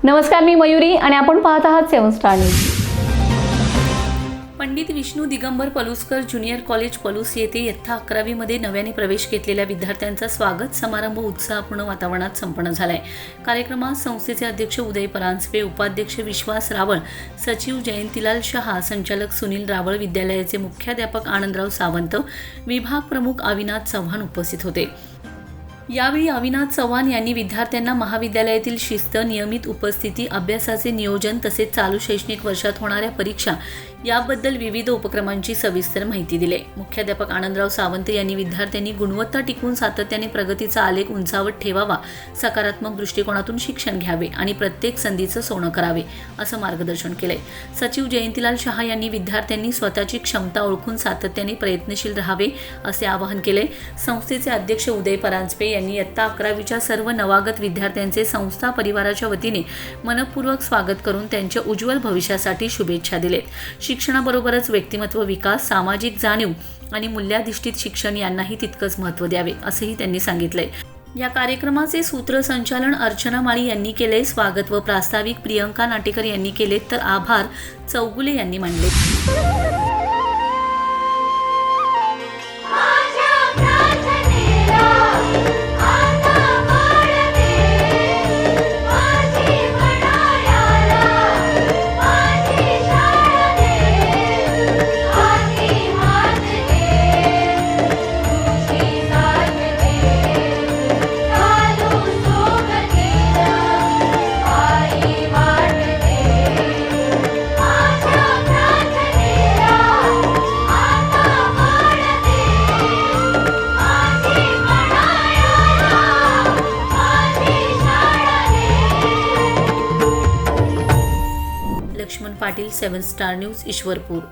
नमस्कार, मी मयुरी आणि आपण पाहत आहात 7 star news. Pandit Vishnu Digambar Paluskar junior college Palus येथे इयत्ता 11वी मध्ये नव्याने प्रवेश घेतलेल्या विद्यार्थ्यांचा स्वागत समारंभ उत्साहपूर्ण वातावरणात संपन्न झालाय. कार्यक्रमात संस्थेचे अध्यक्ष उदय परांजपे, उपाध्यक्ष विश्वास रावळ, सचिव जयंतीलाल शहा, संचालक सुनील रावळ, विद्यालयाचे मुख्याध्यापक आनंदराव सावंत, विभाग प्रमुख अविनाश चव्हाण उपस्थित होते. यावेळी अविनाश चव्हाण यांनी विद्यार्थ्यांना महाविद्यालयातील शिस्त, नियमित उपस्थिती, अभ्यासाचे नियोजन तसेच चालू शैक्षणिक वर्षात होणाऱ्या परीक्षा याबद्दल विविध उपक्रमांची सविस्तर माहिती दिली. मुख्याध्यापक आनंदराव सावंत यांनी विद्यार्थ्यांनी गुणवत्ता टिकवून सातत्याने प्रगतीचा आलेख उंचावत ठेवावा, सकारात्मक दृष्टिकोनातून शिक्षण घ्यावे आणि प्रत्येक संधीचं सोनं करावे असं मार्गदर्शन केलंय. सचिव जयंतीलाल शहा यांनी विद्यार्थ्यांनी स्वतःची क्षमता ओळखून सातत्याने प्रयत्नशील राहावे असे आवाहन केले. संस्थेचे अध्यक्ष उदय परांजपे यांनी इयत्ता 11वीच्या सर्व नवागत विद्यार्थ्यांचे संस्था परिवाराच्या वतीने मनपूर्वक स्वागत करून त्यांच्या उज्ज्वल भविष्यासाठी शुभेच्छा दिलेत. शिक्षणाबरोबरच व्यक्तिमत्व विकास, सामाजिक जाणीव आणि मूल्याधिष्ठित शिक्षण यांनाही तितकंच महत्त्व द्यावे असंही त्यांनी सांगितलंय. या कार्यक्रमाचे सूत्रसंचालन अर्चना माळी यांनी केले. स्वागत व प्रास्ताविक प्रियंका नाटेकर यांनी केले, तर आभार चौगुले यांनी मानले. Laxman Patil, 7 star News, Ishwarpur.